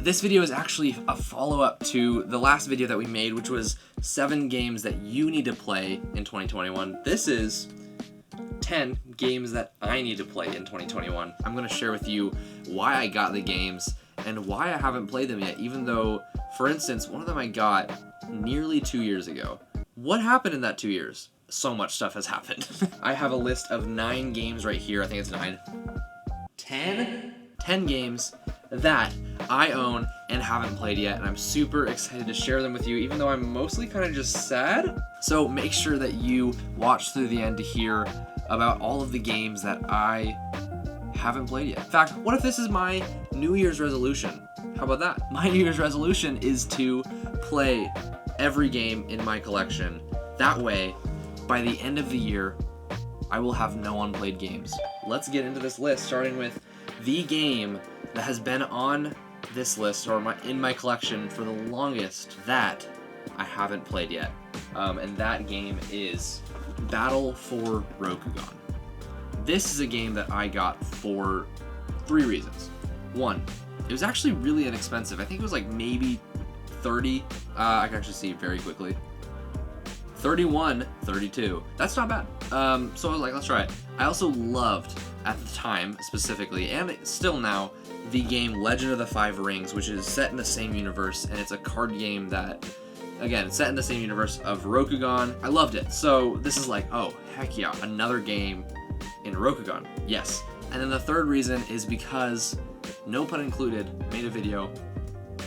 This video is actually a follow-up to the last video that we made, which was 7 games that you need to play in 2021. This is 10 games that I need to play in 2021. I'm going to share with you why I got the games and why I haven't played them yet, even though, for instance, one of them I got nearly 2 years ago. What happened in that 2 years? So much stuff has happened. I have a list of 9 games right here. I think it's 9. 10 games that I own and haven't played yet, and I'm super excited to share them with you, even though I'm mostly kind of just sad. So make sure that you watch through the end to hear about all of the games that I haven't played yet. In fact, what if this is my New Year's resolution? How about that? My New Year's resolution is to play every game in my collection. That way, by the end of the year, I will have no unplayed games. Let's get into this list, starting with the game that has been on this list or in my collection for the longest that I haven't played yet. And that game is Battle for Rokugan. This is a game that I got for 3 reasons. 1, it was actually really inexpensive. I think it was like maybe 30. I can actually see very quickly. 31, 32. That's not bad. So I was like, let's try it. I also loved, at the time specifically, and still now, the game Legend of the Five Rings, which is set in the same universe, and it's a card game that, again, it's set in the same universe of Rokugan. I loved it. So this is like, oh, heck yeah, another game in Rokugan. Yes. And then the third reason is because, no pun included, made a video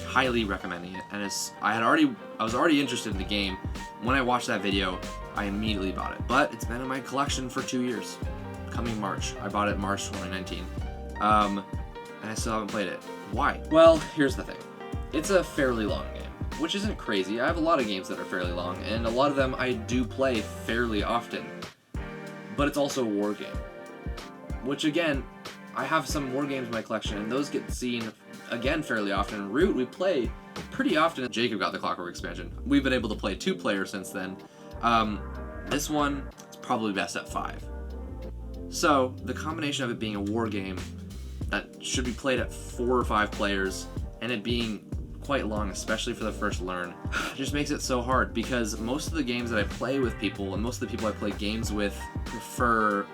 highly recommending it, and I was already interested in the game. When I watched that video, I immediately bought it. But it's been in my collection for 2 years. Coming March. I bought it March 2019. And I still haven't played it. Why? Well, here's the thing. It's a fairly long game, which isn't crazy. I have a lot of games that are fairly long, and a lot of them I do play fairly often. But it's also a war game, which again, I have some war games in my collection, and those get seen again fairly often. Root, we play pretty often. Jacob got the Clockwork expansion. We've been able to play 2-player since then. This one is probably best at 5. So the combination of it being a war game that should be played at 4 or 5 players, and it being quite long, especially for the first learn, just makes it so hard, because most of the games that I play with people, and most of the people I play games with, prefer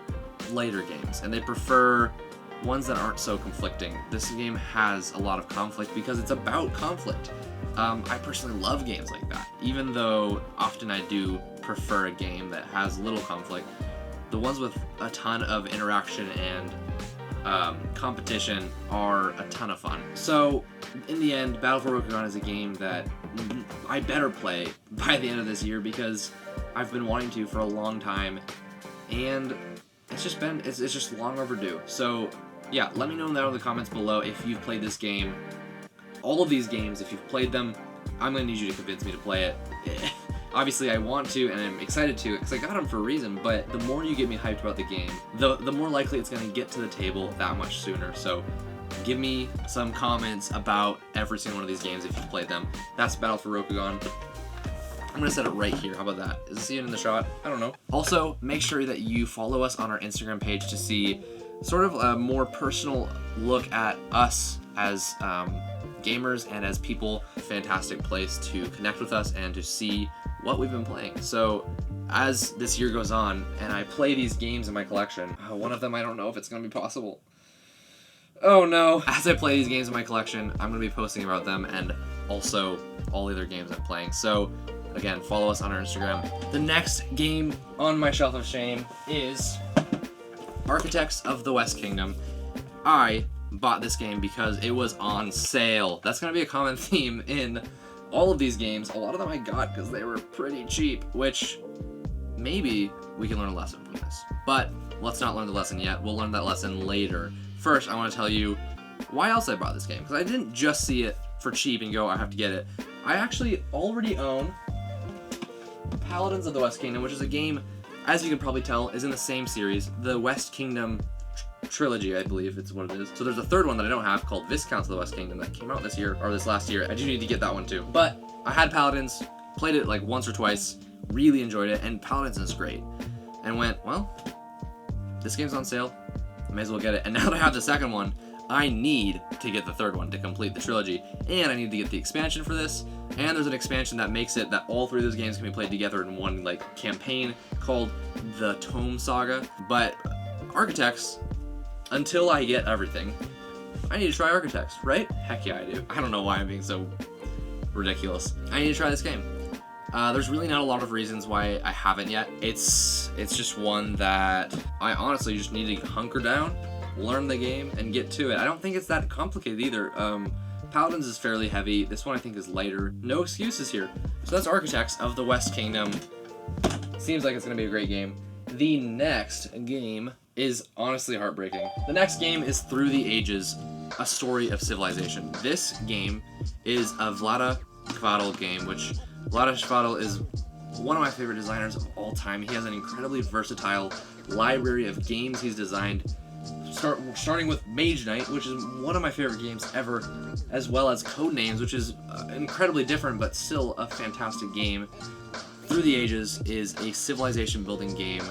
later games, and they prefer ones that aren't so conflicting. This game has a lot of conflict because it's about conflict. I personally love games like that, even though often I do prefer a game that has little conflict. The ones with a ton of interaction and competition are a ton of fun. So in the end, Battle for Rokugan is a game that I better play by the end of this year, because I've been wanting to for a long time, and it's just long overdue. So yeah, let me know down in the comments below if you've played this game. All of these games, if you've played them, I'm going to need you to convince me to play it. Obviously, I want to, and I'm excited to, because I got them for a reason, but the more you get me hyped about the game, the more likely it's going to get to the table that much sooner. So give me some comments about every single one of these games if you've played them. That's Battle for Rokugan. I'm going to set it right here. How about that? Is it even in the shot? I don't know. Also, make sure that you follow us on our Instagram page to see sort of a more personal look at us as gamers and as people. Fantastic place to connect with us and to see what we've been playing. So as this year goes on and I play these games in my collection, one of them I don't know if it's going to be possible. Oh no. As I play these games in my collection, I'm going to be posting about them and also all the other games I'm playing. So again, follow us on our Instagram. The next game on my shelf of shame is Architects of the West Kingdom. I bought this game because it was on sale. That's going to be a common theme in all of these games. A lot of them I got because they were pretty cheap, which maybe we can learn a lesson from this. But let's not learn the lesson yet. We'll learn that lesson later. First, I want to tell you why else I bought this game, because I didn't just see it for cheap and go, I have to get it. I actually already own Paladins of the West Kingdom, which is a game, as you can probably tell, is in the same series, the West Kingdom trilogy, I believe it's what it is. So there's a third one that I don't have called Viscounts of the West Kingdom that came out this year, or this last year. I do need to get that one too. But I had Paladins, played it like once or twice, really enjoyed it, and Paladins is great. And went, well, this game's on sale, I may as well get it. And now that I have the second one, I need to get the third one to complete the trilogy, and I need to get the expansion for this, and there's an expansion that makes it that all three of those games can be played together in one like campaign called the Tome Saga. But Architects, until I get everything, I need to try Architects, right? Heck yeah, I do. I don't know why I'm being so ridiculous. I need to try this game. There's really not a lot of reasons why I haven't yet. It's just one that I honestly just need to hunker down, learn the game, and get to it. I don't think it's that complicated either. Paladins is fairly heavy. This one I think is lighter. No excuses here. So that's Architects of the West Kingdom. Seems like it's gonna be a great game. The next game is honestly heartbreaking. The next game is Through the Ages, A Story of Civilization. This game is a Vlaada Chvátil game, which Vlaada Chvátil is one of my favorite designers of all time. He has an incredibly versatile library of games he's designed, starting with Mage Knight, which is one of my favorite games ever, as well as Codenames, which is incredibly different but still a fantastic game. Through the Ages is a civilization building game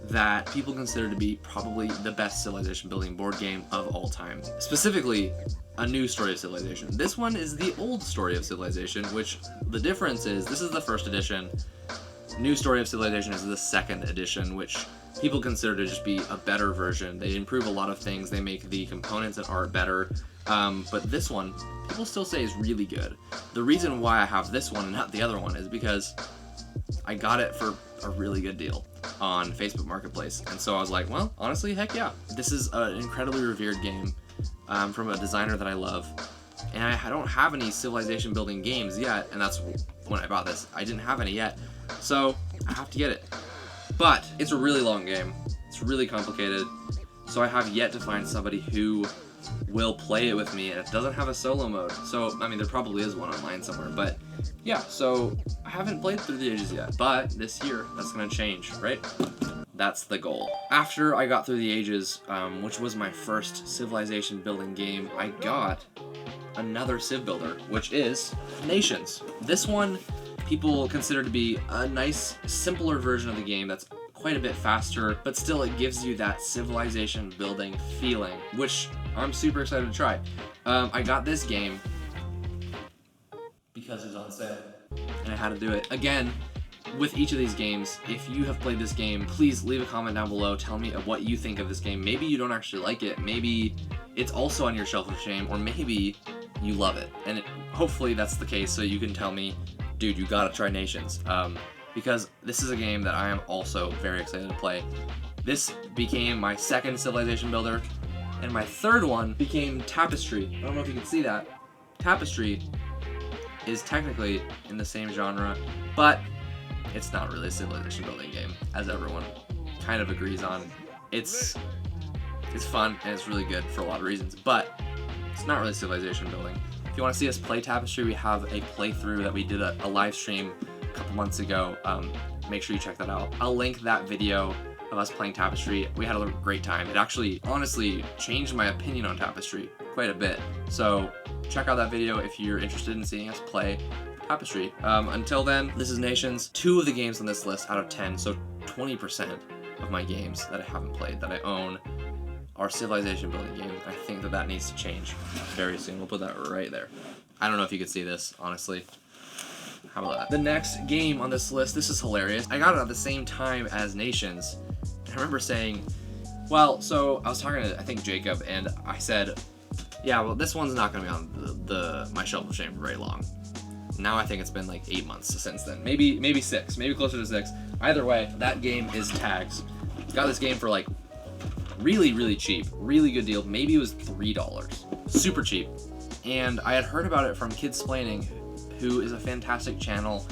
that people consider to be probably the best civilization building board game of all time. Specifically, a new story of civilization. This one is the old story of civilization, which the difference is this is the first edition. New story of civilization is the second edition, which people consider to just be a better version. They improve a lot of things. They make the components and art better. But this one, people still say is really good. The reason why I have this one and not the other one is because I got it for a really good deal on Facebook Marketplace. And so I was like, well, honestly, heck yeah. This is an incredibly revered game from a designer that I love. And I don't have any civilization building games yet, and that's when I bought this. I didn't have any yet, so I have to get it. But it's a really long game. It's really complicated, so I have yet to find somebody who will play it with me, and it doesn't have a solo mode. So, I mean, there probably is one online somewhere, but yeah, so I haven't played Through the Ages yet, but this year, that's gonna change, right? That's the goal. After I got Through the Ages, which was my first civilization building game, I got another civ builder, which is Nations. This one people consider to be a nice, simpler version of the game that's quite a bit faster, but still it gives you that civilization building feeling, which I'm super excited to try. I got this game because it's on sale, and I had to do it. Again, with each of these games, if you have played this game, please leave a comment down below. Tell me what you think of this game. Maybe you don't actually like it. Maybe it's also on your shelf of shame, or maybe you love it. And hopefully that's the case, so you can tell me, dude, you gotta try Nations. Because this is a game that I am also very excited to play. This became my second civilization builder, and my third one became Tapestry. I don't know if you can see that. Tapestry is technically in the same genre, but it's not really a civilization building game, as everyone kind of agrees on. It's fun, and it's really good for a lot of reasons, but it's not really civilization building. If you want to see us play Tapestry, we have a playthrough that we did a live stream a couple months ago. Make sure you check that out. I'll link that video of us playing Tapestry. We had a great time. It actually, honestly, changed my opinion on Tapestry quite a bit. So check out that video if you're interested in seeing us play Tapestry. Until then, this is Nations. 2 of the games on this list out of 10, so 20% of my games that I haven't played, that I own, are civilization building games. I think that needs to change very soon. We'll put that right there. I don't know if you could see this, honestly. How about that? The next game on this list, this is hilarious. I got it at the same time as Nations. I remember saying, well, so I was talking to, I think, Jacob, and I said, yeah, well, this one's not going to be on my shelf of shame for very long. Now I think it's been like 8 months since then. Maybe 6, maybe closer to 6. Either way, that game is Tags. Got this game for like really, really cheap. Really good deal. Maybe it was $3. Super cheap. And I had heard about it from Kidsplaining, who is a fantastic channel.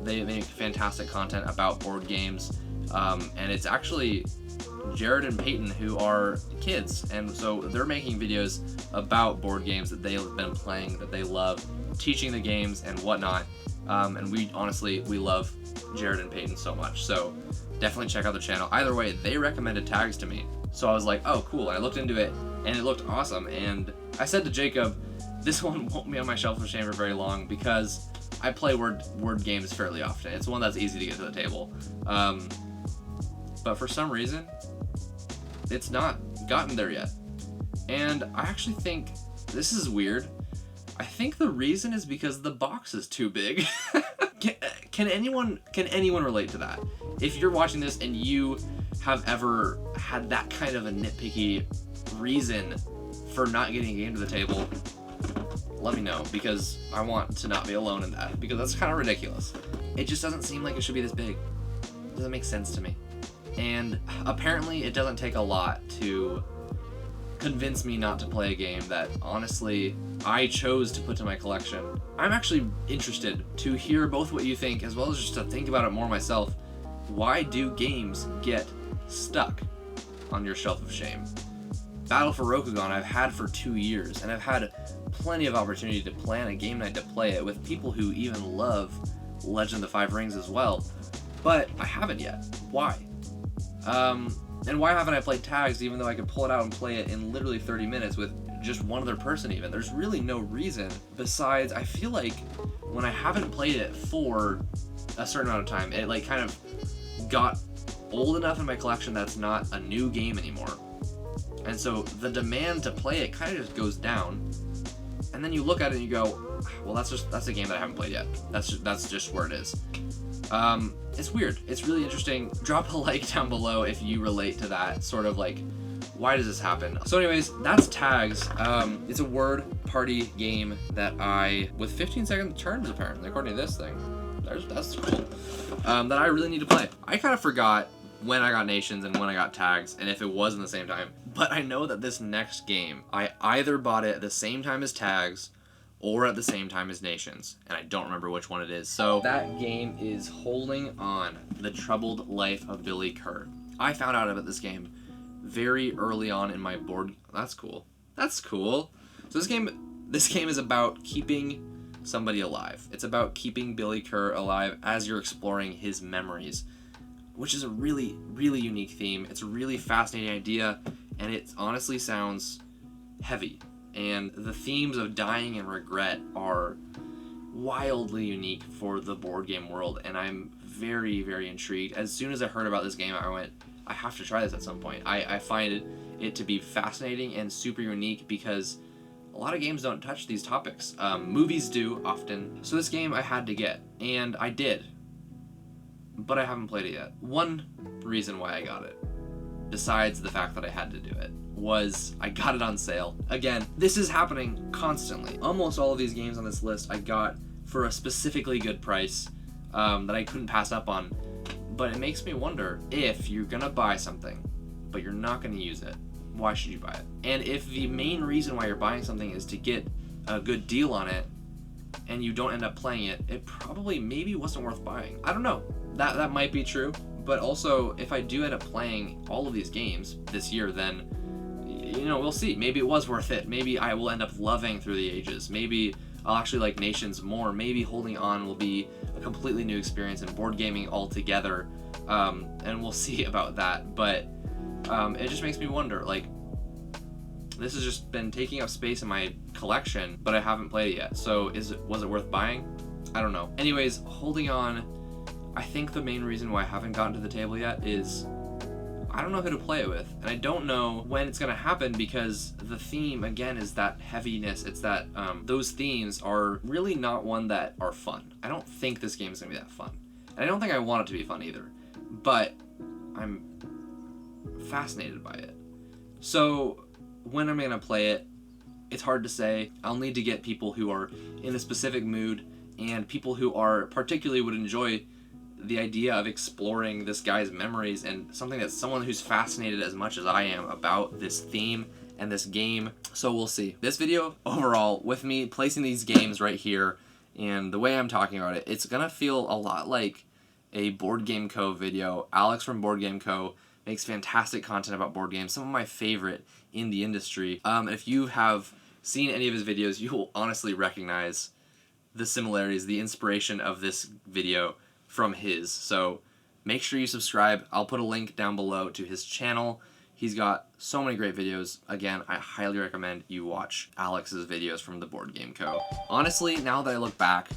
They make fantastic content about board games. And it's actually Jared and Peyton, who are kids, and so they're making videos about board games that they've been playing, that they love, teaching the games and whatnot. And we love Jared and Peyton so much, so definitely check out the channel. Either way, they recommended Tags to me, so I was like, oh cool, and I looked into it and it looked awesome. And I said to Jacob, this one won't be on my shelf of shame for very long because I play word games fairly often. It's one that's easy to get to the table. But for some reason, it's not gotten there yet. And I actually think, this is weird, I think the reason is because the box is too big. Can anyone relate to that? If you're watching this and you have ever had that kind of a nitpicky reason for not getting a game to the table, let me know, because I want to not be alone in that, because that's kind of ridiculous. It just doesn't seem like it should be this big. It doesn't make sense to me. And apparently it doesn't take a lot to convince me not to play a game that honestly I chose to put to my collection. I'm actually interested to hear both what you think, as well as just to think about it more myself. Why do games get stuck on your shelf of shame? Battle for Rokugan I've had for 2 years, and I've had plenty of opportunity to plan a game night to play it with people who even love Legend of the Five Rings as well, but I haven't yet. Why? And why haven't I played Tags, even though I could pull it out and play it in literally 30 minutes with just one other person even? There's really no reason besides I feel like when I haven't played it for a certain amount of time, it like kind of got old enough in my collection that it's not a new game anymore. And so the demand to play it kind of just goes down. And then you look at it and you go, well, that's a game that I haven't played yet. That's just where it is. It's weird. It's really interesting. Drop a like down below if you relate to that sort of like, why does this happen? So anyways, that's Tags. It's a word party game that with 15-second turns apparently, according to this thing. That's cool. That I really need to play. I kind of forgot when I got Nations and when I got Tags, and if it was in the same time. But I know that this next game, I either bought it at the same time as Tags or at the same time as Nations, and I don't remember which one it is. So that game is Holding On: The Troubled Life of Billy Kerr. I found out about this game very early on in my board. That's cool. That's cool. So this game is about keeping somebody alive. It's about keeping Billy Kerr alive as you're exploring his memories, which is a really, really unique theme. It's a really fascinating idea, and it honestly sounds heavy. And the themes of dying and regret are wildly unique for the board game world, and I'm very, very intrigued. As soon as I heard about this game, I went, I have to try this at some point. I find it to be fascinating and super unique because a lot of games don't touch these topics. Movies do often. So this game I had to get, and I did, but I haven't played it yet. One reason why I got it, besides the fact that I had to do it, was I got it on sale. Again, this is happening constantly. Almost all of these games on this list I got for a specifically good price that I couldn't pass up on. But it makes me wonder, if you're gonna buy something, but you're not gonna use it, why should you buy it? And if the main reason why you're buying something is to get a good deal on it, and you don't end up playing it, it probably maybe wasn't worth buying. I don't know. That might be true. But also, if I do end up playing all of these games this year, then we'll see. Maybe it was worth it. Maybe I will end up loving Through the Ages. Maybe I'll actually like Nations more. Maybe Holding On will be a completely new experience in board gaming altogether. And we'll see about that. But it just makes me wonder, like, this has just been taking up space in my collection, but I haven't played it yet. So was it worth buying? I don't know. Anyways, Holding On, I think the main reason why I haven't gotten to the table yet is I don't know who to play it with, and I don't know when it's going to happen because the theme, again, is that heaviness. It's that those themes are really not one that are fun. I don't think this game is going to be that fun, and I don't think I want it to be fun either, but I'm fascinated by it. So when I'm going to play it, it's hard to say. I'll need to get people who are in a specific mood and people who are particularly would enjoy the idea of exploring this guy's memories, and something that someone who's fascinated as much as I am about this theme and this game. So we'll see. This video overall, with me placing these games right here and the way I'm talking about it, it's gonna feel a lot like a Board Game Co. video. Alex from Board Game Co. makes fantastic content about board games, some of my favorite in the industry. If you have seen any of his videos, you will honestly recognize the similarities, the inspiration of this video from his. So make sure you subscribe. I'll put a link down below to his channel. He's got so many great videos. Again, I highly recommend you watch Alex's videos from the Board Game Co. Honestly, now that I look back,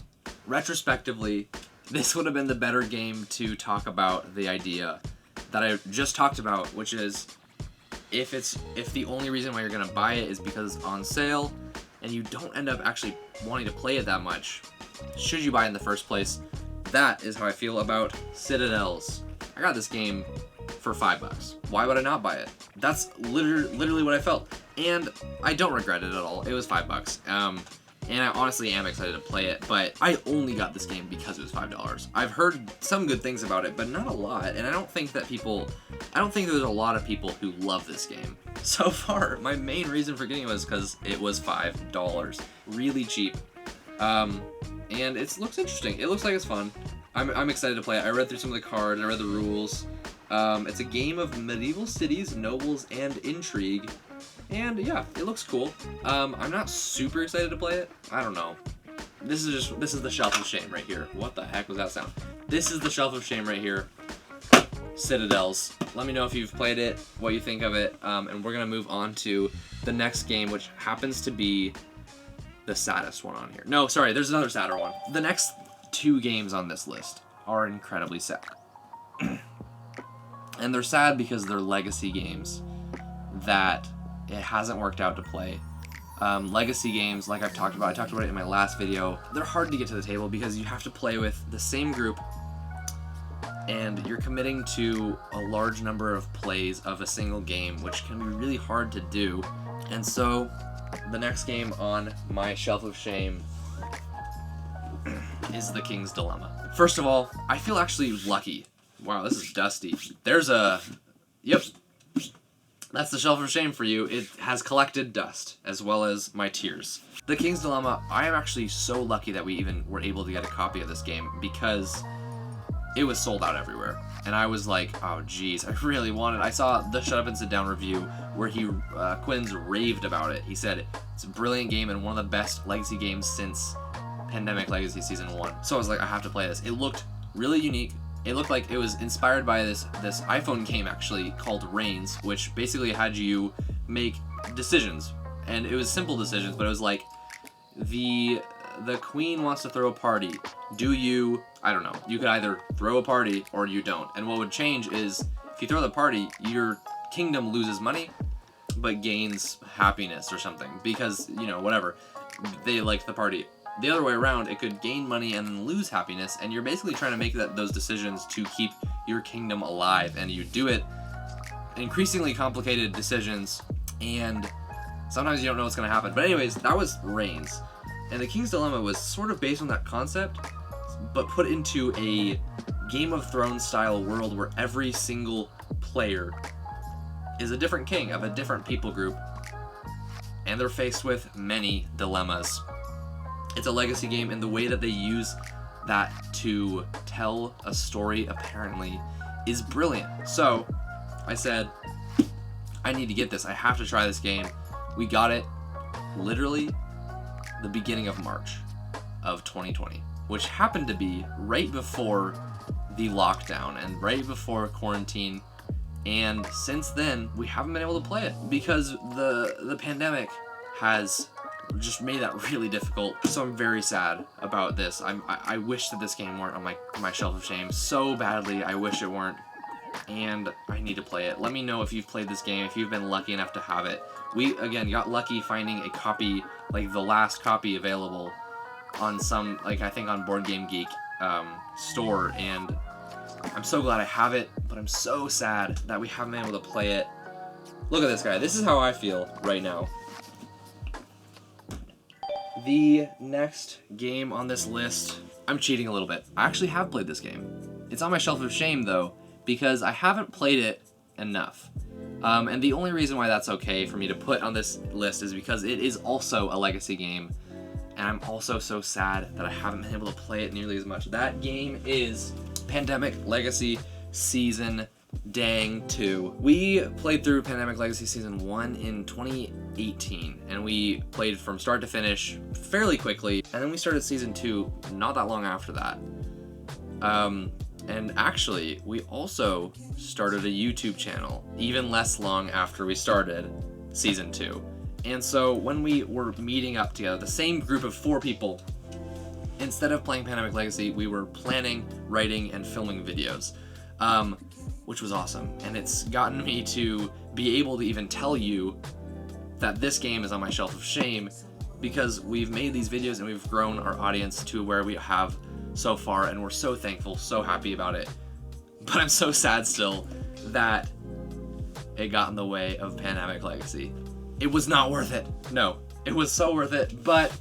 retrospectively, this would have been the better game to talk about the idea that I just talked about, which is if the only reason why you're gonna buy it is because it's on sale and you don't end up actually wanting to play it that much, should you buy it in the first place? That is how I feel about Citadels. I got this game for $5. Why would I not buy it? That's literally what I felt, and I don't regret it at all. It was $5. And I honestly am excited to play it, but I only got this game because it was $5. I've heard some good things about it, but not a lot, and I don't think there's a lot of people who love this game. So far, my main reason for getting it was because it was $5. Really cheap. And it looks interesting. It looks like it's fun. I'm excited to play it. I read through some of the cards, I read the rules. It's a game of medieval cities, nobles, and intrigue. And yeah, it looks cool. I'm not super excited to play it. I don't know. This is the shelf of shame right here. What the heck was that sound? This is the shelf of shame right here. Citadels. Let me know if you've played it, what you think of it, and we're gonna move on to the next game, which happens to be the saddest one on here. No, sorry, there's another sadder one. The next 2 games on this list are incredibly sad. And they're sad because they're legacy games that it hasn't worked out to play. Legacy games, like I've talked about, I talked about it in my last video, they're hard to get to the table because you have to play with the same group and you're committing to a large number of plays of a single game, which can be really hard to do. And so the next game on my shelf of shame is The King's Dilemma. First of all, I feel actually lucky. Wow, this is dusty. Yep. That's the shelf of shame for you. It has collected dust, as well as my tears. The King's Dilemma, I am actually so lucky that we even were able to get a copy of this game because it was sold out everywhere. And I was like, oh geez, I really wanted it. I saw the Shut Up and Sit Down review where Quinn's raved about it. He said, it's a brilliant game and one of the best legacy games since Pandemic Legacy Season 1. So I was like, I have to play this. It looked really unique. It looked like it was inspired by this iPhone game actually called Reigns, which basically had you make decisions. And it was simple decisions, but it was like, the queen wants to throw a party. Do you, I don't know, you could either throw a party or you don't. And what would change is, if you throw the party, your kingdom loses money, but gains happiness or something. Because, you know, whatever, they liked the party. The other way around, it could gain money and then lose happiness, and you're basically trying to make those decisions to keep your kingdom alive, and you do it increasingly complicated decisions, and sometimes you don't know what's going to happen. But anyways, that was Reigns, and The King's Dilemma was sort of based on that concept, but put into a Game of Thrones style world where every single player is a different king of a different people group, and they're faced with many dilemmas. It's a legacy game, and the way that they use that to tell a story, apparently, is brilliant. So, I said, I need to get this. I have to try this game. We got it literally the beginning of March of 2020, which happened to be right before the lockdown and right before quarantine. And since then, we haven't been able to play it because the pandemic has just made that really difficult. So I'm very sad about this. I wish that this game weren't on my shelf of shame so badly. I wish it weren't, and I need to play it. Let me know if you've played this game, if you've been lucky enough to have it. We again got lucky finding a copy, like the last copy available on some, like I think on Board Game Geek store, and I'm so glad I have it, but I'm so sad that we haven't been able to play it. Look at this guy. This is how I feel right now. The next game on this list, I'm cheating a little bit. I actually have played this game. It's on my shelf of shame though, because I haven't played it enough. And the only reason why that's okay for me to put on this list is because it is also a legacy game, and I'm also so sad that I haven't been able to play it nearly as much. That game is Pandemic Legacy Season Dang 2. We played through Pandemic Legacy Season 1 in 2018, and we played from start to finish fairly quickly, and then we started Season 2 not that long after that. And actually, we also started a YouTube channel even less long after we started Season 2. And so when we were meeting up together, the same group of 4 people, instead of playing Pandemic Legacy, we were planning, writing, and filming videos. which was awesome. And it's gotten me to be able to even tell you that this game is on my shelf of shame, because we've made these videos and we've grown our audience to where we have so far, and we're so thankful, so happy about it. But I'm so sad still that it got in the way of Pandemic Legacy. It was not worth it. No, it was so worth it, but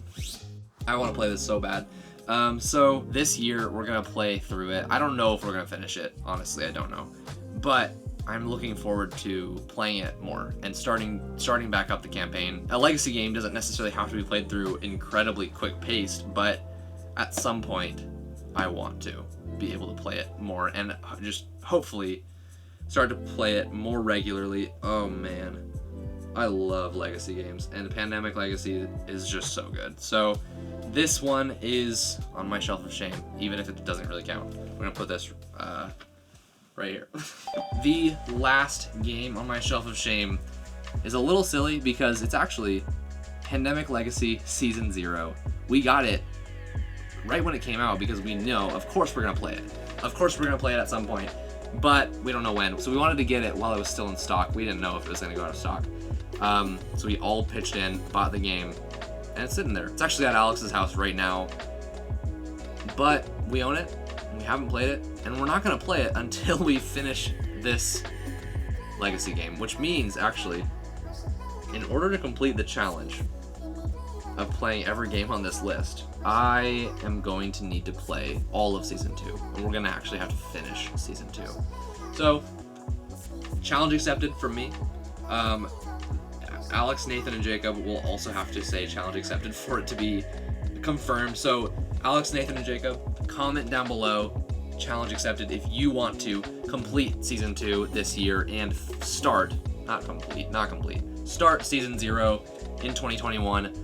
I want to play this so bad. So this year we're gonna play through it. I don't know if we're gonna finish it. Honestly, I don't know. But I'm looking forward to playing it more and starting back up the campaign. A Legacy game doesn't necessarily have to be played through incredibly quick paced, but at some point I want to be able to play it more and just hopefully start to play it more regularly. Oh man, I love Legacy games, and Pandemic Legacy is just so good. So this one is on my shelf of shame, even if it doesn't really count. I'm gonna put this right here. The last game on my shelf of shame is a little silly because it's actually Pandemic Legacy Season 0. We got it right when it came out because we know, of course we're gonna play it. Of course we're gonna play it at some point, but we don't know when. So we wanted to get it while it was still in stock. We didn't know if it was gonna go out of stock. So we all pitched in, bought the game, and it's sitting there. It's actually at Alex's house right now, but we own it, and we haven't played it, and we're not gonna play it until we finish this Legacy game, which means actually, in order to complete the challenge of playing every game on this list, I am going to need to play all of Season 2, and we're gonna actually have to finish Season 2. So, challenge accepted from me. Alex, Nathan, and Jacob will also have to say challenge accepted for it to be confirmed. So, Alex, Nathan, and Jacob, comment down below, challenge accepted, if you want to complete Season 2 this year and start, not complete, start Season 0 in 2021.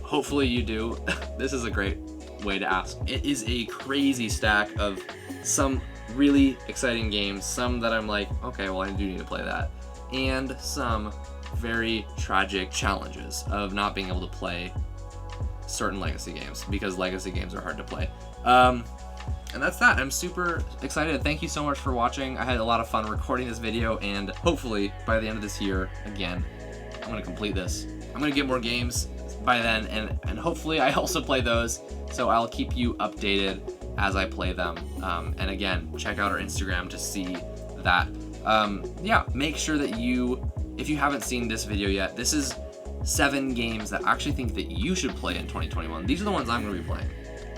Hopefully you do. This is a great way to ask. It is a crazy stack of some really exciting games, some that I'm like, okay, well I do need to play that, and some very tragic challenges of not being able to play certain Legacy games because Legacy games are hard to play. And that's that. I'm super excited. Thank you so much for watching. I had a lot of fun recording this video, and hopefully by the end of this year, again, I'm gonna complete this. I'm gonna get more games by then, and hopefully I also play those, so I'll keep you updated as I play them. And again, check out our Instagram to see that. Yeah, make sure that if you haven't seen this video yet, this is 7 games that I actually think that you should play in 2021. These are the ones I'm going to be playing,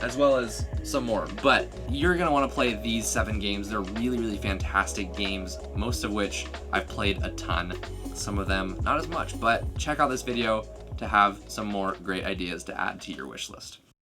as well as some more. But you're going to want to play these 7 games. They're really, really fantastic games, most of which I've played a ton. Some of them not as much, but check out this video to have some more great ideas to add to your wish list.